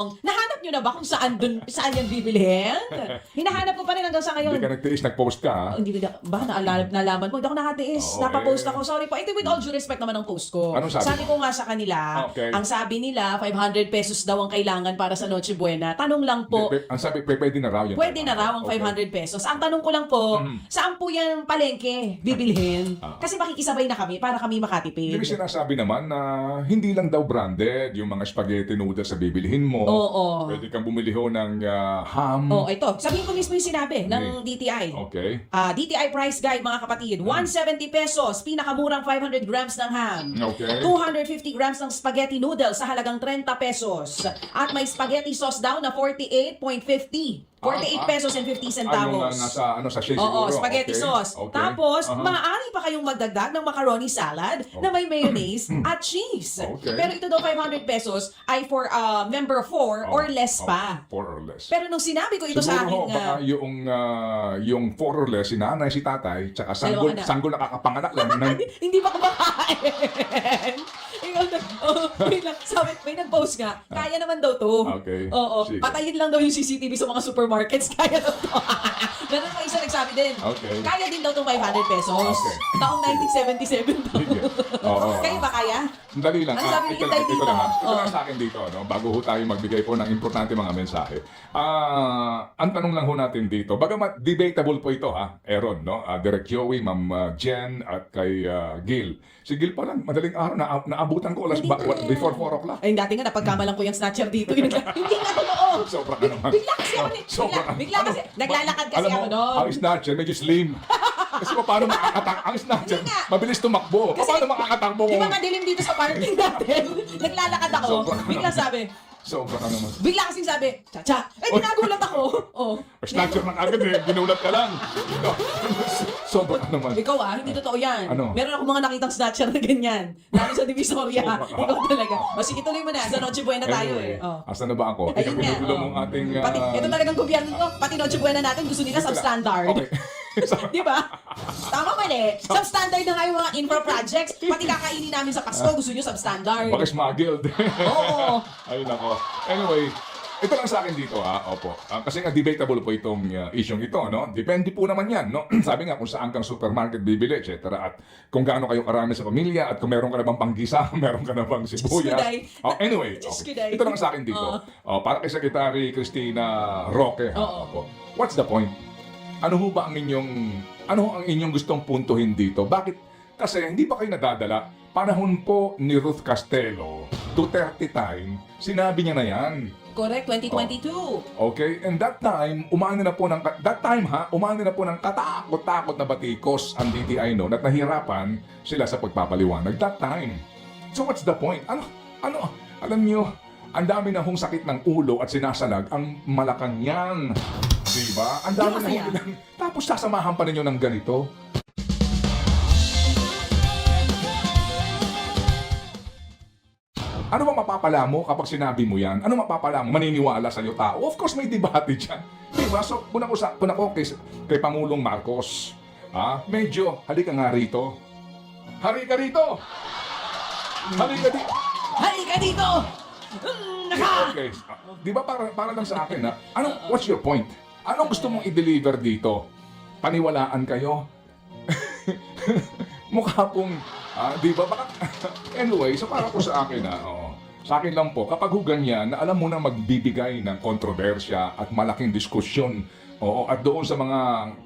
Nahanap nyo na ba kung saan yan bibilhin? Hinahanap ko pa rin hanggang sa Hindi ngayon. ka nagtiis, nag-post ka, ha? Hindi ko nalaman mo. Hindi ako nakatiis. Okay. Napapost ako. Sorry po. Ito with all due respect naman ang post ko. Anong sabi ko nga sa kanila, Okay. ang sabi nila, 500 pesos daw ang kailangan para sa Noche Buena. Tanong lang po, Ang sabi, pwede na raw yun. pwede na raw ang 500 pesos. Ang tanong ko lang po, saan po yan palengke bibilhin? Kasi makikisabay na kami para kami makatipid. Hindi sinasabi naman na hindi lang daw branded yung mga spaghetti noodles sa bibilihin mo. Oo. Pwede kang bumili ho ng ham. Oh, ito. Sabihin ko mismo yung sinabi ng DTI. Okay. DTI price guide mga kapatid, 170 pesos, pinakamurang 500 grams ng ham. Okay. 250 grams ng spaghetti noodles sa halagang 30 pesos. At may spaghetti sauce daw na 48.50. 48 pesos and 50 centavos. Sa sachet Oo, siguro. spaghetti Okay. sauce. Okay. Tapos, Aha. maaari pa kayong magdagdag ng macaroni salad na may mayonnaise at cheese. Okay. Pero ito daw 500 pesos ay for member 4 or less pa. 4 or less. Pero nung sinabi ko ito sa akin, Siguro ho, baka yung 4 or less, si nanay, si tatay, tsaka Dalawang anak. sanggol nakakapanganak lang. hindi pa kumakain. Wait lang, sabi, may nag-post nga, kaya naman daw to. Okay. Oo, Sige. patayin lang daw yung CCTV sa mga supermarkets, kaya daw to. Meron pa isa nagsabi din, Okay. kaya din daw itong 500 pesos. Okay. Taong 1977 daw. Sige. Oo. Kayo ba kaya? Dali lang. Ang sabi ni ito, Itay ito dito. lang, ito Oo. lang sa akin dito, no? Bago ho tayo magbigay po ng importante mga mensahe. Ang tanong lang ho natin dito, bagamat debatable po ito, Aaron, no? Direk Joey, Ma'am Jen, at kay Gil. Si Gil pa lang, madaling araw, naabutan ko before 4 o'clock. Ay, dati nga napagkamalan ko yung snatcher dito. Hindi nga totoo. Sobra ka naman. Bigla kasi ako, bigla kasi, naglalakad kasi alam mo, ako noon. ang snatcher medyo slim. Kasi paano makakatakbo? Ang snatcher, Hindi nga. mabilis tumakbo. Kasi- Paano makakatakbo Di kung... ba madilim dito sa parking natin? Naglalakad ako. Sobra ka Bigla naman. sabi, Sobra ka naman. bigla kasing sabi, Chacha. Ay, ginagulat ako. Oh. Snatcher ng agad eh, ginulat ka lang. Sobra ka naman. Ikaw hindi totoo yan. Ano? Meron ako mga nakitang snatcher na ganyan. Lalo sa Divisoria. Sobra. Ikaw talaga. O sige, tuloy mo na. Sa Noche Buena tayo Anyway, Oh. asan na ba ako? Ayun nga. Pinutulo mong ating... Pati, ito talagang gobyerno to. Pati Noche Buena natin gusto nila substandard. Okay. Di ba? Tama mali. Substandard na nga yung mga infra projects. Pati kakainin namin sa Pasko, gusto nyo substandard. Baka smuggled. Oo. Ayun ako. Anyway, ito lang sa akin dito Opo. Kasi nga debatable po itong isyong ito, no? Depende po naman yan, no? Sabi nga kung saan kang supermarket bibili, etc. At kung gaano kayo karami sa pamilya at kung meron ka na bang panggisa, meron ka na bang sibuyas. Kuday. Anyway, Diyos okay. Kuday. Ito lang sa akin dito. Para kay Secretary Cristina Roque, Opo. What's the point? Ano ang inyong gustong puntuhin dito? Bakit? Kasi hindi ba kayo nadadala? Panahon po ni Ruth Castelo, Duterte time, sinabi niya na yan. Correct, 2022. Okay? And that time, umani na po ng katakot-takot na batikos ang DTI noon at nahirapan sila sa pagpapaliwanag that time. So what's the point? Alam niyo, ang dami na hong sakit ng ulo at sinasalag ang Malacanang. Diba? Ang dami na Di ba hong tapos sasamahan pa ninyo ng ganito. Ano ba mapapala mo kapag sinabi mo yan? Ano mapapala mo? Maniniwala sa'yo tao? Of course, may debate dyan. Diba? So, kuna ko kay Pangulong Marcos. Medyo, halika nga rito. Halika rito! Halika dito! Halika dito! Naka! Okay. Di ba para lang sa akin, what's your point? Anong gusto mong i-deliver dito? Paniwalaan kayo? Mukha pong, di ba? Anyway, so para po sa akin, sa akin lang po, kapag ganyan, na alam mo na magbibigay ng kontrobersya at malaking diskusyon, at doon sa mga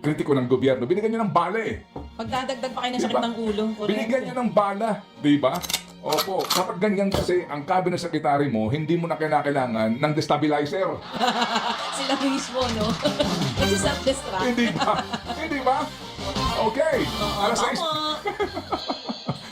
kritiko ng gobyerno, binigyan nyo ng bala eh. Pagdadagdag pa kayo ng sakit Diba? ng ulo. Correct. Binigyan nyo ng bala, di ba? Opo, kapag ganyan kasi, ang cabinet secretary mo, hindi mo na kailangan ng destabilizer. Sila mismo, no? Kasi self-destruct. Hindi ba? Hindi ba? Okay. Alas 6. Tama.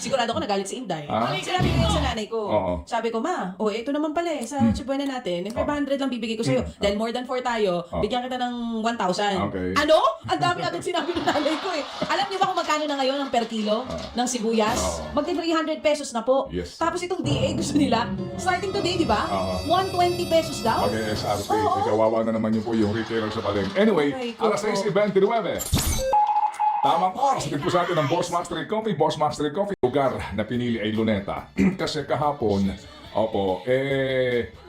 Sigurado ko nagalit si Inday. Sinabi ko yun sa nanay ko. Oo. Sabi ko, ma, ito naman pala sa Chibuena natin, 500 lang bibigay ko sa'yo. Dahil more than 4 tayo, bigyan kita ng 1,000. Okay. Ano? Ang dami agad sinabi ng nanay ko eh. Alam niyo ba kung magkano na ngayon ang per kilo ng sibuyas? Magti 300 pesos na po. Yes. Tapos itong DA gusto nila, starting today, di ba? Oo. 120 pesos daw. Mag-SRP. Oo. Kawawa na naman yun po yung retailer sa palengke. Anyway, Ay, ko alas po. 6:29. Tamang oras. Tignan po sa atin ng Boss Master Coffee. Boss Master Coffee. Lugar na pinili ay Luneta. Kasi kahapon, Opo,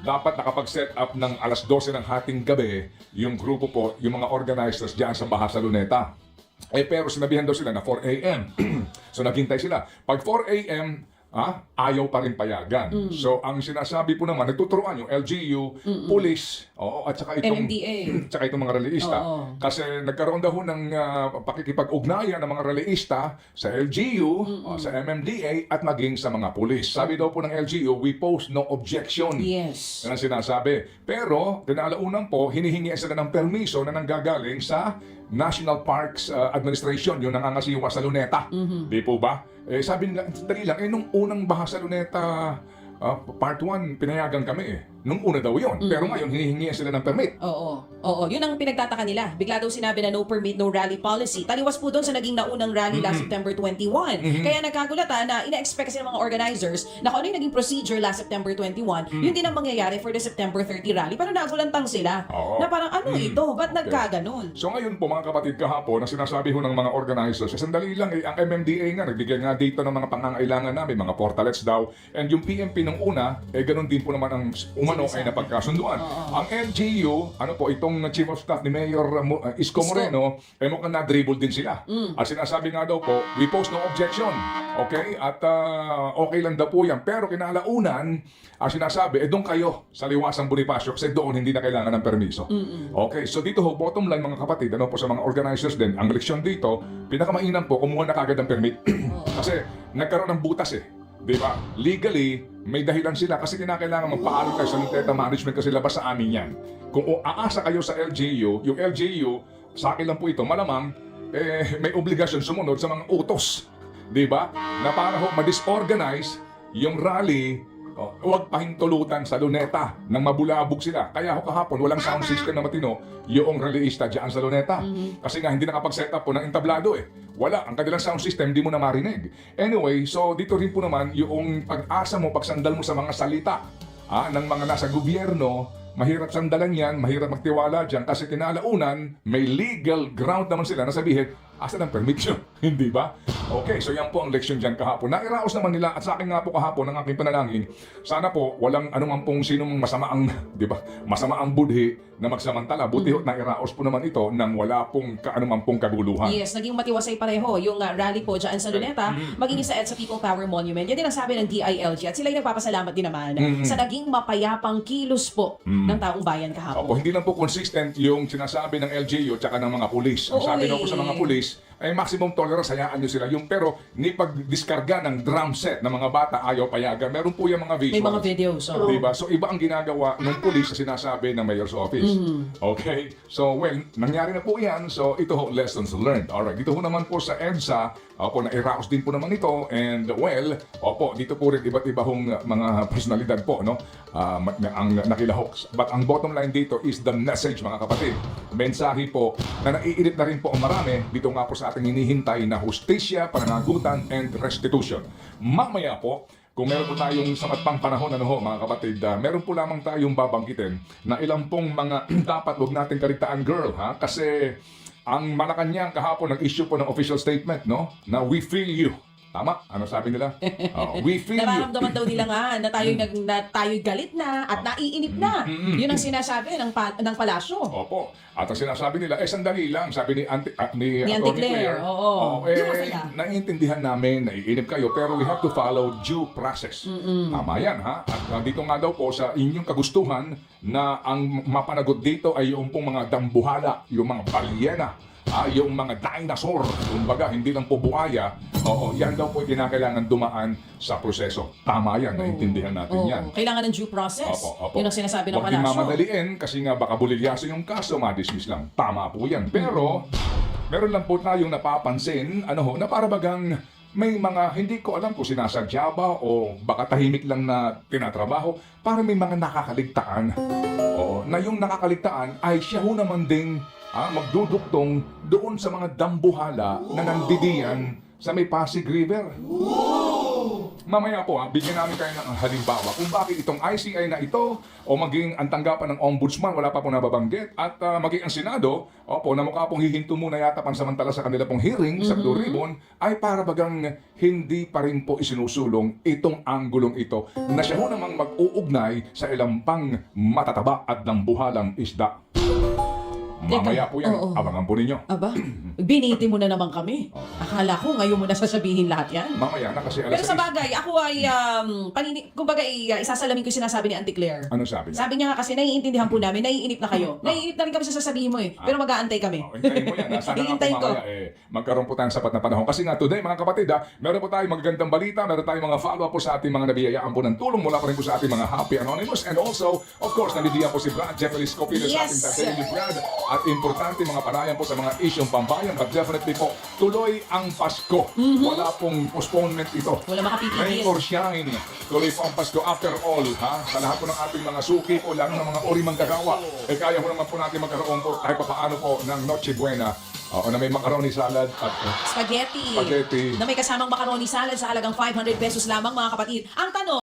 dapat nakapag-set up ng alas 12 ng hating gabi yung grupo po, yung mga organizers dyan sa Baha sa Luneta. Pero sinabihan daw sila na 4 a.m. So naghintay sila. Pag 4 a.m., ayaw pa rin payagan. So ang sinasabi po naman, nagtuturuan yung LGU, police, at saka itong, MMDA. tsaka itong mga releista. Oo. Kasi nagkaroon daw ho ng pakikipag-ugnayan ng mga releista sa LGU, sa MMDA, at maging sa mga police. Sabi daw po ng LGU, we pose no objection. Yes. Yan ang sinasabi. Pero, kinalaunan po, hinihingi sila ng permiso na nanggagaling sa National Parks Administration, yung nangangasiwa sa Luneta. Di po ba? Sabi nila, dali lang, nung unang Baha sa Luneta, part 1, pinayagan kami Nung una daw yun. Pero ngayon, hinihingi sila ng permit. Oo. Yun ang pinagtataka nila. Bigla daw sinabi na no permit, no rally policy. Taliwas po doon sa naging naunang rally last September 21. Kaya nagkagulatan na ina-expect kasi ng mga organizers na kung ano yung naging procedure last September 21, yun din ang mangyayari for the September 30 rally. Parang nagulantang sila. Oo. Na parang ano ito? Ba't nagkaganon? So ngayon po mga kapatid kahapon, na sinasabi ho ng mga organizers, sandali lang ang MMDA nga, nagbigay nga dito ng mga pangangailangan namin, mga portalets daw. And yung PMP nung una, ganun din po naman ang umano ay napagkasunduan. Ang LGU, ano po, itong Chief of Staff ni Mayor Isko Moreno, mukhang na-dribble din sila. At sinasabi nga daw po, we post no objection. Okay? At okay lang daw po yan. Pero kinalaunan, sinasabi, doon kayo sa Liwasang Bonifacio kasi doon hindi na kailangan ng permiso. Okay, so dito ho, bottom line mga kapatid, ano po sa mga organizers din, ang leksyon dito, pinakamainam po, kumuha na kagad ng permit. Kasi nagkaroon ng butas Di ba? Legally, may dahilan sila kasi kinakailangan magpaalam kayo sa Luneta Management kasi labas sa amin yan. Kung aasa kayo sa LGU, yung LGU, sa akin lang po ito, malamang, may obligasyon sumunod sa mga utos. Di ba? Na para ho ma-disorganize yung rally, huwag pahintulutan sa Luneta nang mabulabog sila. Kaya ho kahapon, walang sound system na matino yung rallyista dyan sa Luneta. Kasi nga, hindi nakapag-set up po ng entablado Wala. Ang kanilang sound system, hindi mo na marinig. Anyway, so dito rin po naman yung pag-asa mo, pagsandal mo sa mga salita ng mga nasa gobyerno, mahirap sandalan yan, mahirap magtiwala dyan kasi kinalaunan, may legal ground naman sila na sabihin, asa ng permission, hindi ba? Okay, so yan po ang leksyon dyan kahapon. Nairaos naman nila at sa akin nga po kahapon ang aking panalangin, sana po walang anuman pong sinong masamaang, di ba, masamaang budhi na magsamantala. Buti nairaos po naman ito nang wala pong kaanuman pong kaguluhan. Yes, naging matiwasay pareho yung rally po dyan sa Luneta, maging sa EDSA People Power Monument. Yan din ang sabi ng DILG at sila yung nagpapasalamat din naman sa naging mapayapang kilos po ng taong bayan kahapon. Opo, hindi lang po consistent yung sinasabi ng LGU at ng mga pulis. Ang sabi daw po sa mga pulis, ay maximum tolerance, hayaan nyo sila. Yung pero, ni pagdiskarga ng drum set ng mga bata, ayaw payagan. Meron po yung mga visuals. May mga videos. Diba? So, iba ang ginagawa ng pulis sa sinasabi ng mayor's office. Okay? So, well, nangyari na po yan. So, ito ho, lessons learned. Alright, dito ho naman po sa EDSA, nairaos din po naman ito. And, well, dito po rin iba't iba hong mga personalidad po, no? Ang nakilahok. But ang bottom line dito is the message, mga kapatid. Mensahe po na naiinit na rin po ang marami dito nga po sa ating hinihintay na hustisya, pananagutan, and restitution. Mamaya po, kung meron po tayong sapat pang panahon, mga kapatid, meron po lamang tayong babanggitin na ilang pong mga dapat huwag natin kaligtaan, girl, Kasi ang Malacanang kahapon nag-issue po ng official statement, no? Na we feel you. Tama? Ano sabi nila? We feel you. Nararamdaman daw nila nga na tayo'y galit na at naiinip na. Yun ang sinasabi ng palasyo. Opo. At ang sinasabi nila, sandali lang, sabi ni Auntie Atty. Claire. Oo. Naiintindihan namin, naiinip kayo, pero we have to follow due process. Tama yan, At dito nga daw po sa inyong kagustuhan na ang mapanagot dito ay yung pong mga dambuhala, yung mga balyena, yung mga dinosaur, kumbaga, hindi lang po buhaya, yan daw po kinakailangan dumaan sa proseso. Tama yan, naiintindihan natin yan. Kailangan ng due process. Opo. Yun ang sinasabi ng Huwag palasyo. mamadaliin kasi nga baka bulilyaso yung kaso, madismiss lang. Tama po yan. Pero, meron lang po tayong napapansin, na para bagang may mga, hindi ko alam kung sinasadya ba o baka tahimik lang na tinatrabaho, para may mga nakakaligtaan. Na yung nakakaligtaan ay siya ho naman ding magduduktong doon sa mga dambuhala na nandidiyan sa may Pasig River. mamaya po bigyan namin kayo ng halimbawa kung bakit itong ICI na ito o maging ang tanggapan ng Ombudsman, wala pa po nababanggit, at maging ang Senado, na mukha pong hihinto muna yata pansamantala sa kanila pong hearing sa Blue Ribbon, ay para bagang hindi pa rin po isinusulong itong anggulong ito na siya ho namang mag-uugnay sa ilang pang matataba at dambuhalang isda. Mamaya po yan, Oo. abangan po ninyo. Aba, biniti mo na naman kami. Akala ko ngayon mo na sasabihin lahat yan. Mamaya na kasi alas Pero sa 6. bagay, ako ay, kumbaga, isasalamin ko yung sinasabi ni Auntie Claire. Ano sabi niya? Sabi niya nga kasi, naiintindihan po namin, naiinip na kayo. Naiinip na rin kami sa sasabihin mo eh. Pero mag-aantay kami. Hintayin mo yan. Sana nga po Hihintayin ko. mamaya magkaroon po tayong sapat na panahon. Kasi nga today mga kapatid meron po tayong magagandang balita, meron tayong mga follow-up po sa ating mga nabiyayaan po ng tulong mula pa rin po sa ating mga Happy Anonymous. And also, of course, nandiyan po si Brad Jeffrey Scopino sa ating Yes. Tatay Brad. At importante mga panayan po sa mga isyong pambayan. But definitely po, tuloy ang Pasko. Wala pong postponement ito. Wala Rain makapipigil. or shine. Tuloy po ang Pasko. After all, sa lahat po ng ating mga suki o lalo ng mga uri manggagawa, kaya po naman po natin magkaroon po kahit pa paano po ng Noche Buena. Na may macaroni salad at Spaghetti. Spaghetti. Na may kasamang macaroni salad sa halagang 500 pesos lamang mga kapatid. Ang tanong,